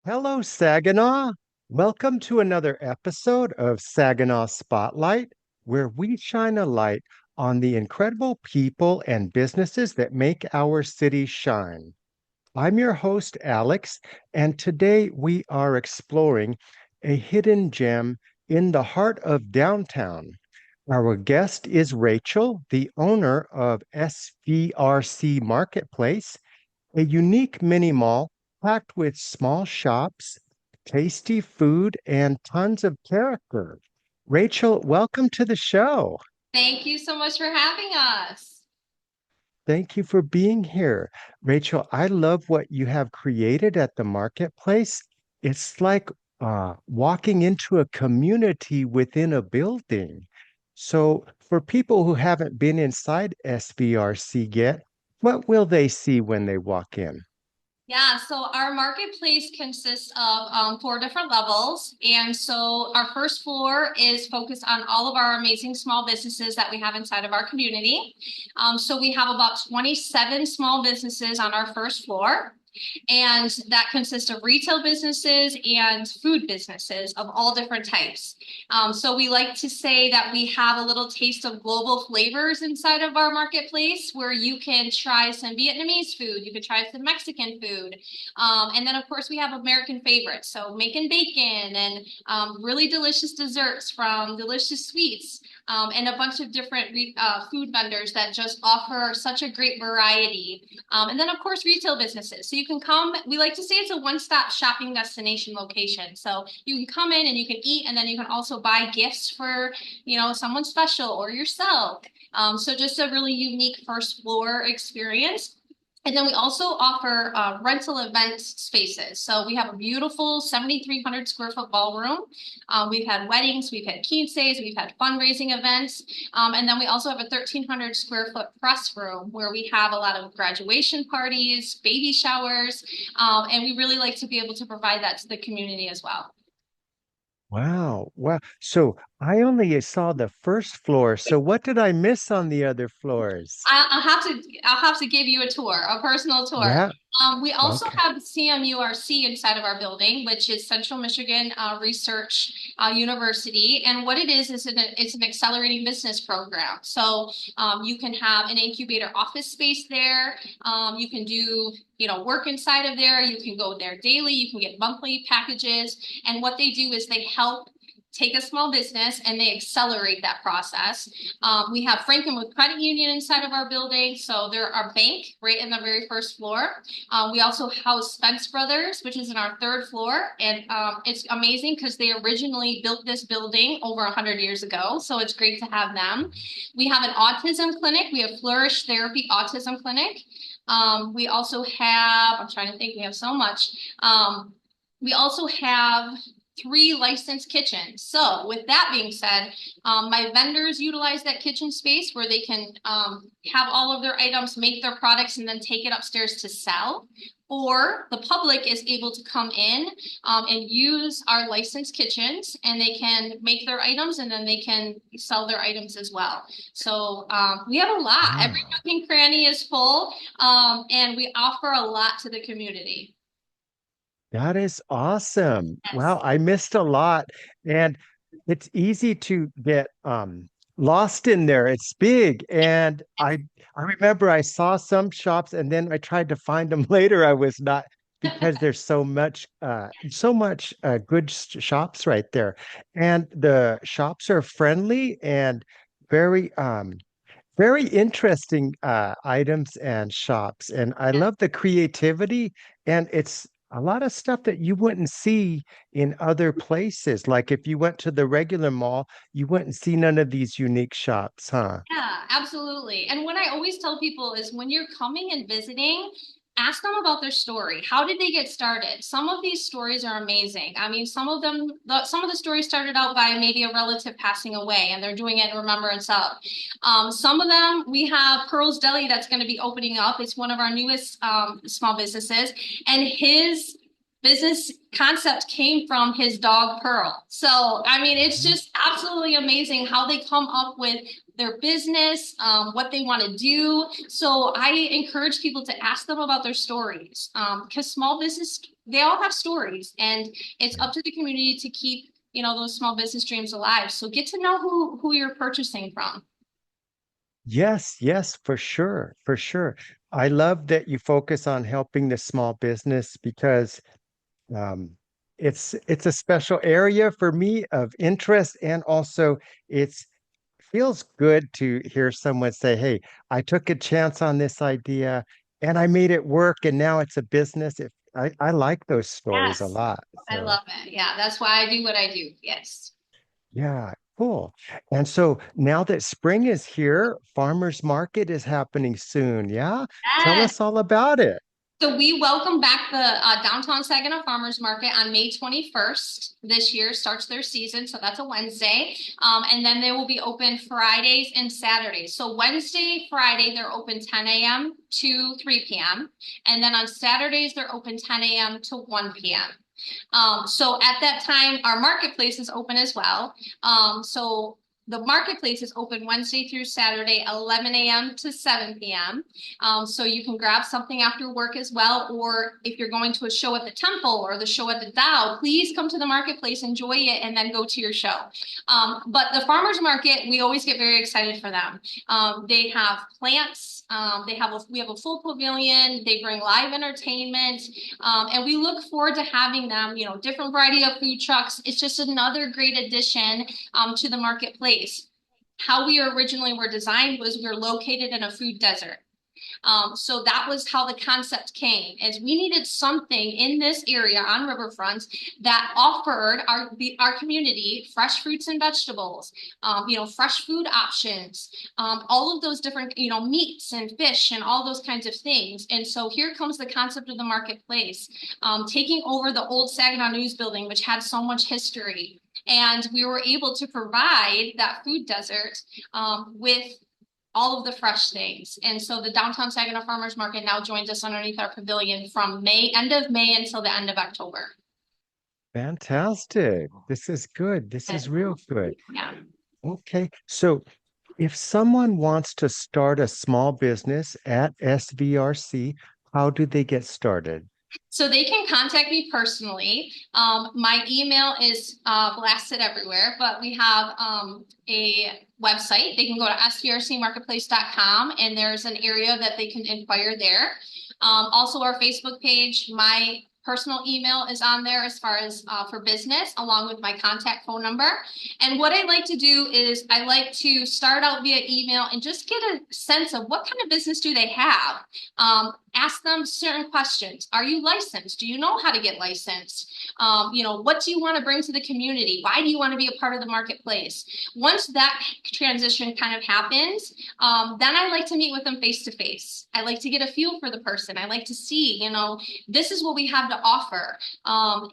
Hello, Saginaw. Welcome to another episode of Saginaw Spotlight, where we shine a light on the incredible people and businesses that make our city shine. I'm your host, Alex, and today we are exploring a hidden gem in the heart of downtown. Our guest is Rachel, the owner of SVRC Marketplace, a unique mini mall packed with small shops, tasty food, and tons of character. Rachel, welcome to the show. Thank you so much for having us. Thank you for being here. Rachel, I love what you have created at the marketplace. It's like walking into a community within a building. So, for people who haven't been inside SVRC yet, what will they see when they walk in? Yeah, so our marketplace consists of four different levels. And so our first floor is focused on all of our amazing small businesses that we have inside of our community. So we have about 27 small businesses on our first floor. And that consists of retail businesses and food businesses of all different types. So we like to say that we have a little taste of global flavors inside of our marketplace where you can try some Vietnamese food, you can try some Mexican food. And then, of course, we have American favorites. So making bacon and really delicious desserts from delicious sweets. And a bunch of different food vendors that just offer such a great variety. And then, of course, retail businesses. So you can come, we like to say it's a one-stop shopping destination location. So you can come in and you can eat, and then you can also buy gifts for, someone special or yourself. So just a really unique first floor experience. And then we also offer rental event spaces. So we have a beautiful 7,300 square foot ballroom. We've had weddings, we've had quinceañeras, we've had fundraising events. And then we also have a 1,300 square foot press room where we have a lot of graduation parties, baby showers. And we really like to be able to provide that to the community as well. Wow. Wow. So I only saw the first floor. So what did I miss on the other floors? I'll have to give you a tour, a personal tour. Yeah. We also Okay. have CMURC inside of our building, which is Central Michigan Research University. And what it is it's an accelerating business program. So you can have an incubator office space there. You can do, work inside of there. You can go there daily. You can get monthly packages. And what they do is they help take a small business and they accelerate that process. We have Frankenmuth Credit Union inside of our building. So they're our bank right in the very first floor. We also house Spence Brothers, which is in our third floor. And it's amazing because they originally built this building over 100 years ago. So it's great to have them. We have an autism clinic. We have Flourish Therapy Autism Clinic. We also have, I'm trying to think, we have so much. We also have three licensed kitchens. So with that being said, my vendors utilize that kitchen space where they can have all of their items, make their products, and then take it upstairs to sell. Or the public is able to come in and use our licensed kitchens and they can make their items and then they can sell their items as well. So we have a lot. Every Wow. nook and cranny is full and we offer a lot to the community. That is awesome. Yes. Wow, I missed a lot. And it's easy to get lost in there. It's big. And I remember I saw some shops and then I tried to find them later. I was not because there's so much good shops right there. And the shops are friendly and very very interesting items and shops. And I love the creativity, and it's a lot of stuff that you wouldn't see in other places. Like if you went to the regular mall, you wouldn't see none of these unique shops, huh? Yeah, absolutely. And what I always tell people is when you're coming and visiting, ask them about their story. How did they get started? Some of these stories are amazing. I mean, some of the stories started out by maybe a relative passing away and they're doing it in remembrance of. Some of them, we have Pearl's Deli that's going to be opening up. It's one of our newest small businesses. And his business concept came from his dog Pearl. So, I mean, it's just absolutely amazing how they come up with their business, what they want to do. So I encourage people to ask them about their stories because small business they all have stories, and it's up to the community to keep, those small business dreams alive. So get to know who you're purchasing from. Yes, yes, for sure, for sure. I love that you focus on helping the small business because um, it's a special area for me of interest, and also it's feels good to hear someone say, "Hey, I took a chance on this idea and I made it work, and now it's a business." I like those stories a Yes, lot. I So. love it. Yeah, that's why I do what I do. Yes. Yeah, cool. And so now that spring is here, farmers market is happening soon. Yeah? Tell Yes. us all about it. So we welcome back the downtown Saginaw Farmers Market on May 21st. This year starts their season, so that's a Wednesday. And then they will be open Fridays and Saturdays. So Wednesday, Friday, they're open 10 a.m. to 3 p.m. And then on Saturdays, they're open 10 a.m. to 1 p.m. So at that time, our marketplace is open as well. So the marketplace is open Wednesday through Saturday, 11 a.m. to 7 p.m. So you can grab something after work as well, or if you're going to a show at the temple or the show at the Dow, please come to the marketplace, enjoy it, and then go to your show. But the farmers market, we always get very excited for them. They have plants. We have a full pavilion. They bring live entertainment, and we look forward to having them. Different variety of food trucks. It's just another great addition to the marketplace. How we originally were designed was we were located in a food desert. So that was how the concept came, is we needed something in this area on riverfront that offered our community fresh fruits and vegetables, fresh food options, all of those different, meats and fish and all those kinds of things. And so here comes the concept of the marketplace, taking over the old Saginaw News building, which had so much history. And we were able to provide that food desert with all of the fresh things. And so the downtown Saginaw Farmers Market now joins us underneath our pavilion from end of May until the end of October. Fantastic. This is good. This is real good. Yeah. Okay. So if someone wants to start a small business at SVRC, how do they get started? So they can contact me personally. My email is blasted everywhere, but we have a website. They can go to svrcmarketplace.com, and there's an area that they can inquire there. Also, our Facebook page, my personal email is on there as far as for business, along with my contact phone number. And what I like to do is I like to start out via email and just get a sense of what kind of business do they have. Ask them certain questions. Are you licensed? Do you know how to get licensed? What do you want to bring to the community? Why do you want to be a part of the marketplace? Once that transition kind of happens, then I like to meet with them face to face. I like to get a feel for the person. I like to see, this is what we have to offer.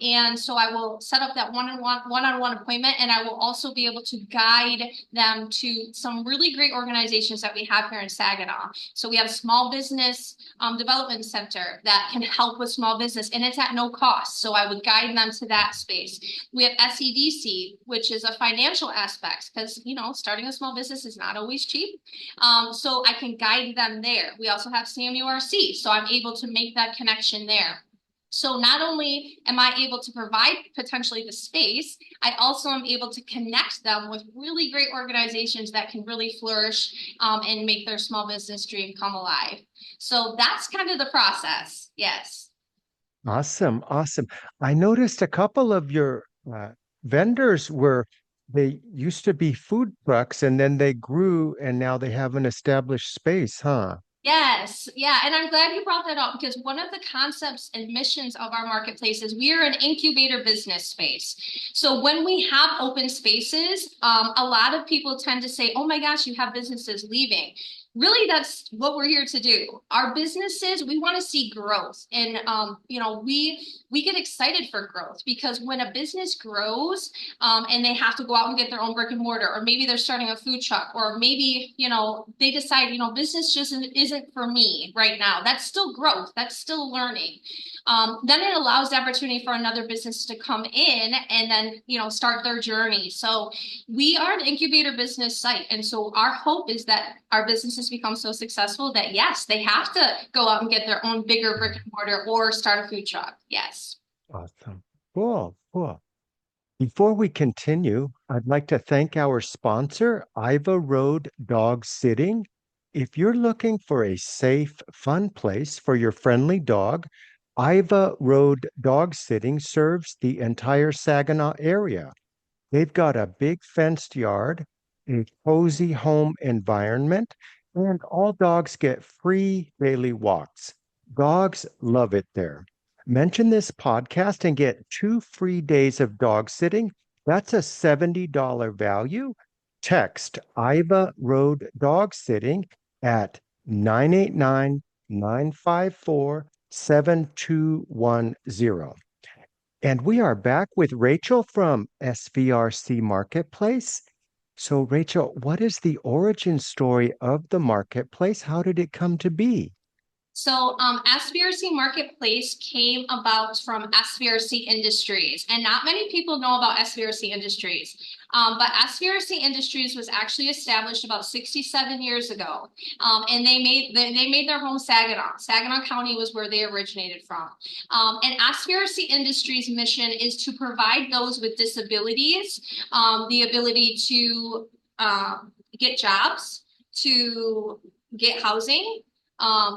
And so I will set up that one-on-one appointment, and I will also be able to guide them to some really great organizations that we have here in Saginaw. So we have a small business development center that can help with small business, and it's at no cost. So I would guide them to that space. We have SEDC, which is a financial aspect, because starting a small business is not always cheap. So I can guide them there. We also have SAMURC, so I'm able to make that connection there. So not only am I able to provide potentially the space, I also am able to connect them with really great organizations that can really flourish and make their small business dream come alive. So that's kind of the process. Yes. Awesome, awesome. I noticed a couple of your vendors they used to be food trucks and then they grew and now they have an established space, huh? Yes, yeah, and I'm glad you brought that up, because one of the concepts and missions of our marketplace is we are an incubator business space. So when we have open spaces, a lot of people tend to say, "Oh my gosh, you have businesses leaving." Really, that's what we're here to do. Our businesses, we want to see growth, and we get excited for growth, because when a business grows, and they have to go out and get their own brick and mortar, or maybe they're starting a food truck, or maybe, they decide, business just isn't for me right now. That's still growth. That's still learning. Then it allows the opportunity for another business to come in and then, start their journey. So we are an incubator business site. And so our hope is that our businesses become so successful that, yes, they have to go out and get their own bigger brick and mortar or start a food truck. Yes. Awesome. Cool. Cool. Before we continue, I'd like to thank our sponsor, Iva Road Dog Sitting. If you're looking for a safe, fun place for your friendly dog, Iva Road Dog Sitting serves the entire Saginaw area. They've got a big fenced yard, a cozy home environment, and all dogs get free daily walks. Dogs love it there. Mention this podcast and get 2 free days of dog sitting. That's a $70 value. Text Iva Road Dog Sitting at 989 954 7210. And we are back with Rachel from SVRC Marketplace. So, Rachel, what is the origin story of the marketplace? How did it come to be? So, SVRC Marketplace came about from SVRC Industries, and not many people know about SVRC Industries. But SVRC Industries was actually established about 67 years ago, and they made their home Saginaw. Saginaw County was where they originated from. And SVRC Industries' mission is to provide those with disabilities the ability to get jobs, to get housing,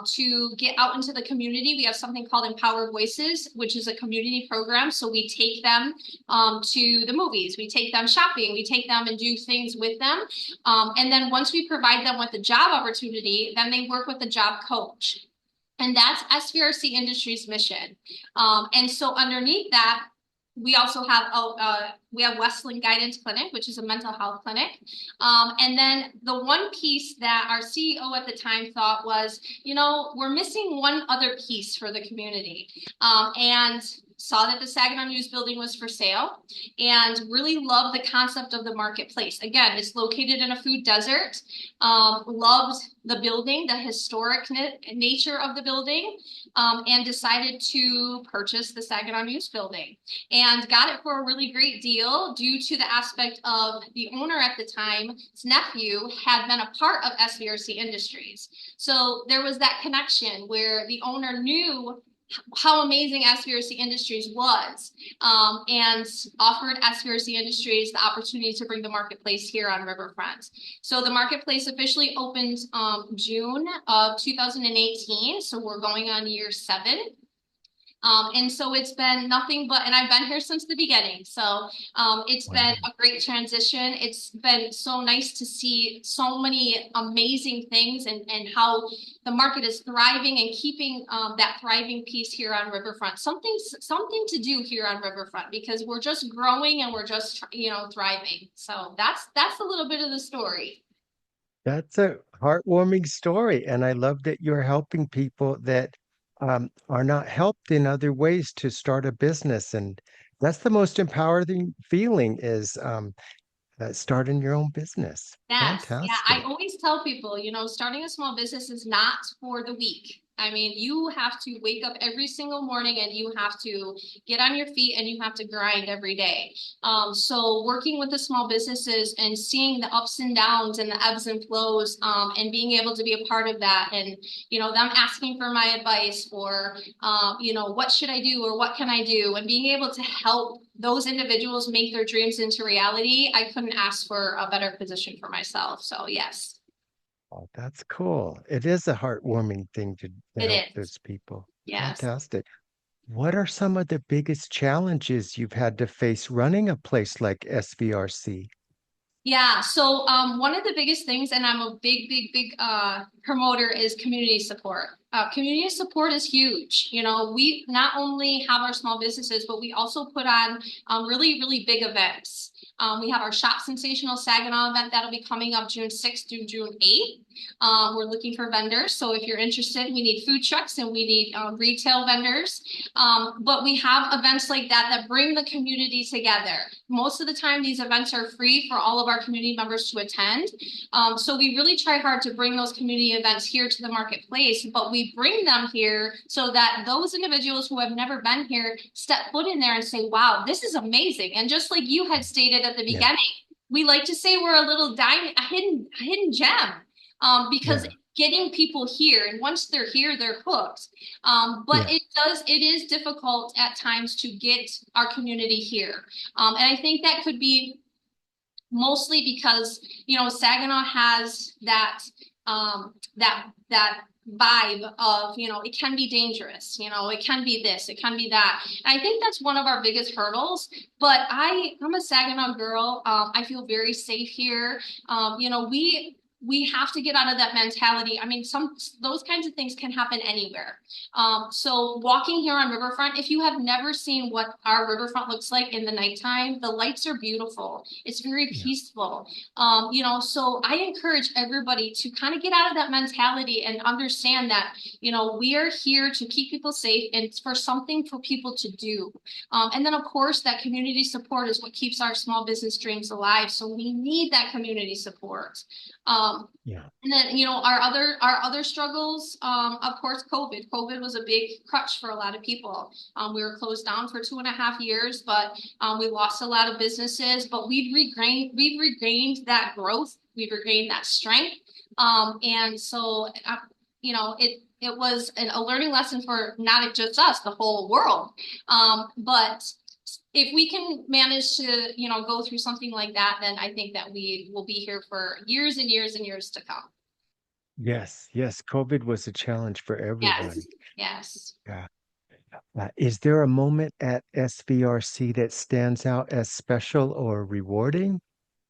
to get out into the community. We have something called Empowered Voices, which is a community program. So we take them to the movies, we take them shopping, we take them and do things with them. And then once we provide them with a job opportunity, then they work with a job coach. And that's SVRC Industries' mission. And so underneath that, we also have we have Westland Guidance Clinic, which is a mental health clinic. And then the one piece that our CEO at the time thought was, we're missing one other piece for the community. And saw that the Saginaw News building was for sale and really loved the concept of the marketplace. Again, it's located in a food desert. Loved the building, the historic nature of the building, and decided to purchase the Saginaw News building and got it for a really great deal due to the aspect of the owner at the time, his nephew, had been a part of SVRC Industries. So there was that connection where the owner knew how amazing SVRC Industries was, and offered SVRC Industries the opportunity to bring the marketplace here on Riverfront. So the marketplace officially opened June of 2018. So we're going on year 7. And so it's been nothing but, and I've been here since the beginning. So it's been a great transition. It's been so nice to see so many amazing things and how the market is thriving and keeping that thriving piece here on Riverfront. Something to do here on Riverfront because we're just growing and we're just, thriving. So that's a little bit of the story. That's a heartwarming story. And I love that you're helping people that are not helped in other ways to start a business. And that's the most empowering feeling is starting your own business. Yes. Yeah. I Fantastic. always tell people, starting a small business is not for the weak. I mean, you have to wake up every single morning and you have to get on your feet and you have to grind every day. So working with the small businesses and seeing the ups and downs and the ebbs and flows, and being able to be a part of that and, them asking for my advice or, what should I do or what can I do? And being able to help those individuals make their dreams into reality, I couldn't ask for a better position for myself. So yes, Oh, that's cool. It is a heartwarming thing to it help is. those people. Yes. Fantastic. What are some of the biggest challenges you've had to face running a place like SVRC? Yeah, so one of the biggest things, and I'm a big promoter, is community support. Community support is huge. We not only have our small businesses, but we also put on really big events. We have our Shop Sensational Saginaw event that'll be coming up June 6th through June 8th. We're looking for vendors. So if you're interested, we need food trucks and we need retail vendors. But we have events like that bring the community together. Most of the time, these events are free for all of our community members to attend. So we really try hard to bring those community events here to the marketplace, but we bring them here so that those individuals who have never been here step foot in there and say, wow, this is amazing. And just like you had stated at the Yeah, beginning, we like to say we're a little diamond, a hidden gem, because yeah. getting people here. And once they're here, they're hooked. But Yeah. it is difficult at times to get our community here. And I think that could be mostly because, Saginaw has that vibe of, it can be dangerous, it can be this, it can be that. And I think that's one of our biggest hurdles. But I'm a Saginaw girl. I feel very safe here. We have to get out of that mentality. I mean, those kinds of things can happen anywhere. So walking here on Riverfront, if you have never seen what our riverfront looks like in the nighttime, the lights are beautiful. It's very Yeah. peaceful. So I encourage everybody to kind of get out of that mentality and understand that, we are here to keep people safe and it's for something for people to do. And then of course that community support is what keeps our small business dreams alive. So we need that community support. Yeah. And then, our other struggles, of course, COVID. COVID was a big crutch for a lot of people. We were closed down for 2.5 years, but we lost a lot of businesses. But we've regained that growth. We've regained that strength. And so, it was a learning lesson for not just us, the whole world. But if we can manage to, go through something like that, then I think that we will be here for years and years and years to come. Yes. Yes. COVID was a challenge for Yes, everyone. yes. Yeah. Is there a moment at SVRC that stands out as special or rewarding?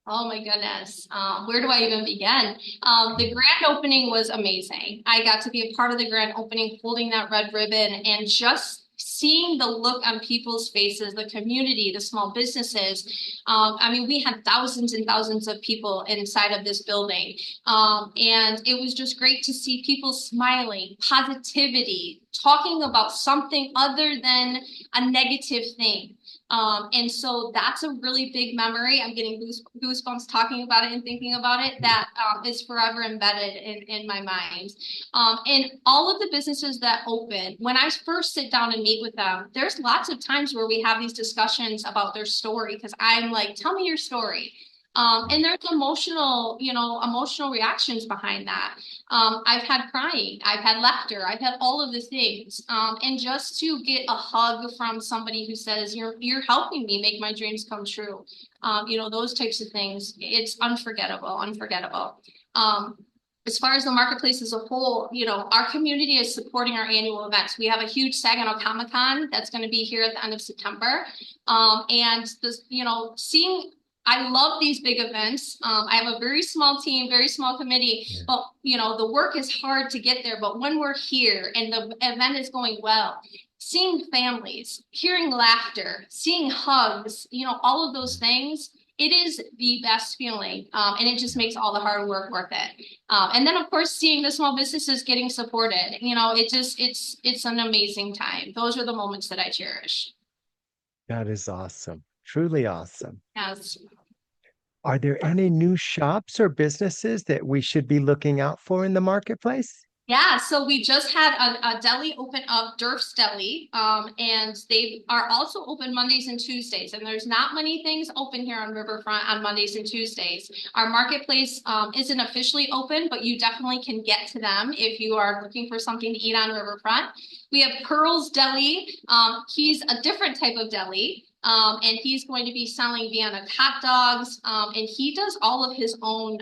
Oh my goodness. Where do I even begin? The Mm. grand opening was amazing. I got to be a part of the grand opening, holding that red ribbon and just seeing the look on people's faces, the community, the small businesses. I mean, we had thousands and thousands of people inside of this building. And it was just great to see people smiling, positivity, talking about something other than a negative thing. And so that's a really big memory. I'm getting goosebumps talking about it and thinking about it. That is forever embedded in my mind. And all of the businesses that open, when I first sit down and meet with them, there's lots of times where we have these discussions about their story because I'm like, tell me your story. And there's emotional reactions behind that. I've had crying, I've had laughter, I've had all of the things. And just to get a hug from somebody who says, you're helping me make my dreams come true. Those types of things, it's unforgettable, unforgettable. As far as the marketplace as a whole, our community is supporting our annual events. We have a huge Saginaw Comic Con that's going to be here at the end of September. And this, seeing I love these big events. I have a very small team, very small committee, Yeah. but the work is hard to get there. But when we're here and the event is going well, seeing families, hearing laughter, seeing hugs, all of those things, it is the best feeling. And it just makes all the hard work worth it. And then of course, seeing the small businesses getting supported, it's an amazing time. Those are the moments that I cherish. That is awesome. Truly awesome. Yes. Are there any new shops or businesses that we should be looking out for in the marketplace? Yeah, so we just had a deli open up, Durf's Deli, and they are also open Mondays and Tuesdays. And there's not many things open here on Riverfront on Mondays and Tuesdays. Our marketplace isn't officially open, but you definitely can get to them if you are looking for something to eat on Riverfront. We have Pearl's Deli. He's a different type of deli. And he's going to be selling Vienna hot dogs. And he does all of his own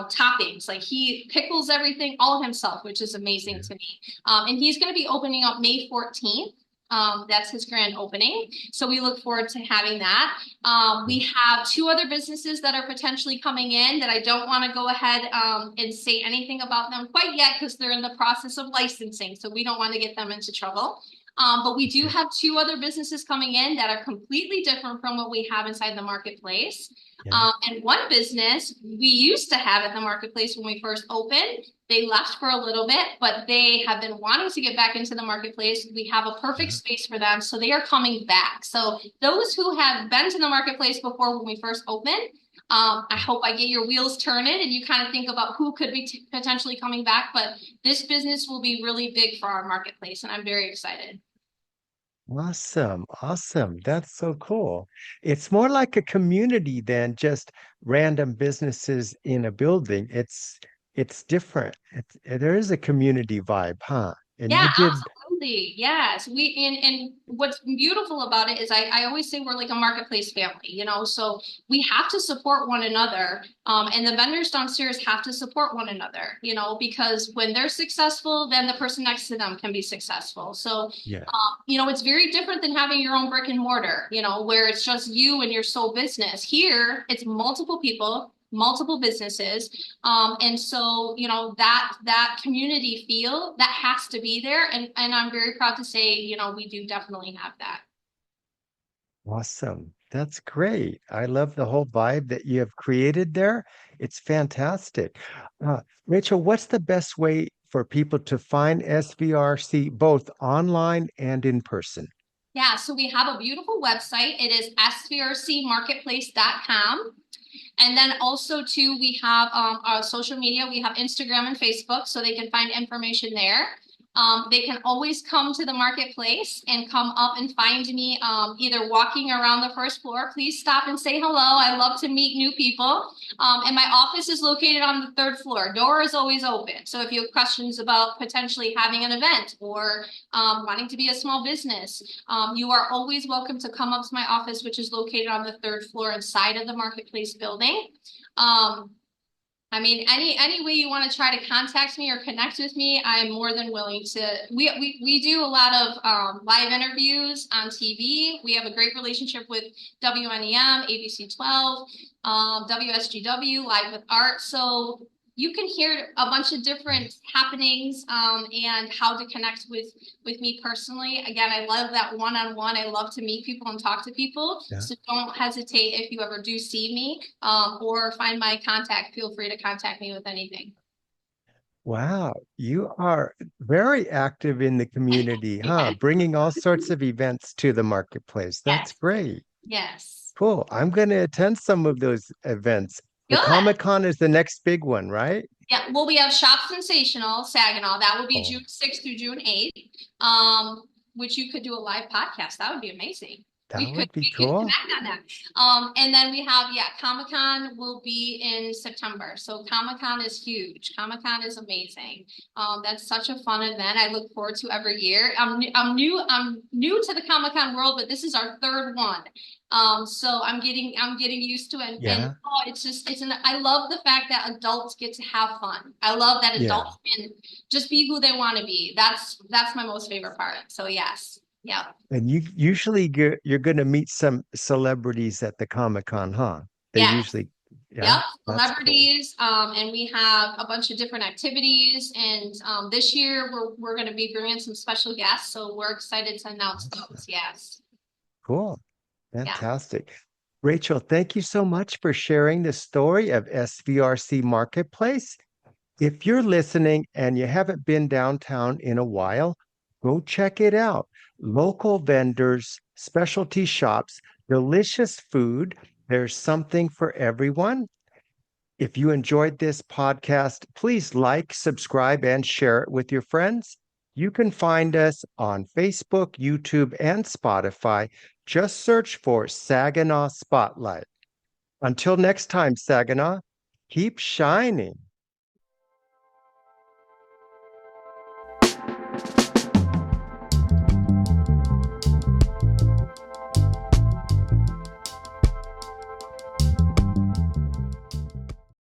toppings. Like he pickles everything all himself, which is amazing Yeah. to me. And he's going to be opening up May 14th. That's his grand opening. So we look forward to having that. We have two other businesses that are potentially coming in that I don't want to go ahead and say anything about them quite yet because they're in the process of licensing. So we don't want to get them into trouble. But we do Okay. have two other businesses coming in that are completely different from what we have inside the marketplace. Yeah. And one business we used to have at the marketplace when we first opened, they left for a little bit, but they have been wanting to get back into the marketplace. We have a perfect Yeah. space for them, so they are coming back. So those who have been to the marketplace before when we first opened, I hope I get your wheels turning and you kind of think about who could be potentially coming back. But this business will be really big for our marketplace, and I'm very excited. Awesome. Awesome. That's so cool. It's more like a community than just random businesses in a building. It's different. There is a community vibe, huh? And Yeah, you did, absolutely. Yes. And what's beautiful about it is I always say we're like a marketplace family, so we have to support one another. And the vendors downstairs have to support one another, because when they're successful, then the person next to them can be successful. So, yeah. it's very different than having your own brick and mortar, where it's just you and your sole business. Here, it's multiple people, multiple businesses. And so, that community feel that has to be there. And I'm very proud to say, we do definitely have that. Awesome. That's great. I love the whole vibe that you have created there. It's fantastic. Rachel, what's the best way for people to find SVRC both online and in person? Yeah, so we have a beautiful website. It is SVRCmarketplace.com. And then also too, we have our social media. We have Instagram and Facebook, so they can find information there. They can always come to the marketplace and come up and find me either walking around the first floor. Please stop and say hello. I love to meet new people. And my office is located on the third floor. Door is always open. So if you have questions about potentially having an event or wanting to be a small business, you are always welcome to come up to my office, which is located on the third floor inside of the marketplace building. Um, I mean, any way you want to try to contact me or connect with me, I'm more than willing to. We do a lot of live interviews on TV. We have a great relationship with WNEM, ABC 12, WSGW, Live with Art. So you can hear a bunch of different happenings and how to connect with me personally. Again, I love that one-on-one. I love to meet people and talk to people. Yeah. So don't hesitate if you ever do see me or find my contact. Feel free to contact me with anything. Wow, you are very active in the community, huh? Yeah. Bringing all sorts of events to the marketplace. That's Yes. great. Yes. Cool. I'm going to attend some of those events. The Good. Comic Con is the next big one, right? Yeah. Well, we have Shop Sensational, Saginaw. That will be Oh, June 6th through June 8th. Which you could do a live podcast. That would be amazing. that would be We could cool. connect on that. And then we have, yeah, Comic Con will be in September. So Comic Con is huge. Comic Con is amazing. That's such a fun event. I look forward to every year. I'm new to the Comic Con world, but this is our third one. So I'm getting used to it. And Yeah. oh, I love the fact that adults get to have fun. I love that Yeah. adults can just be who they want to be. That's my most favorite part. So yes. Yeah. And you usually you're going to meet some celebrities at the Comic Con, huh? They Yeah. usually, yeah, Yep, that's cool. celebrities, and we have a bunch of different activities. And this year we're going to be bringing some special guests, so we're excited to announce Awesome. those. Yes, Cool. yeah, Fantastic. Rachel, thank you so much for sharing the story of SVRC Marketplace. If you're listening and you haven't been downtown in a while, go check it out. Local vendors, specialty shops, delicious food. There's something for everyone. If you enjoyed this podcast, please like, subscribe, and share it with your friends. You can find us on Facebook, YouTube, and Spotify. Just search for Saginaw Spotlight. Until next time, Saginaw, keep shining.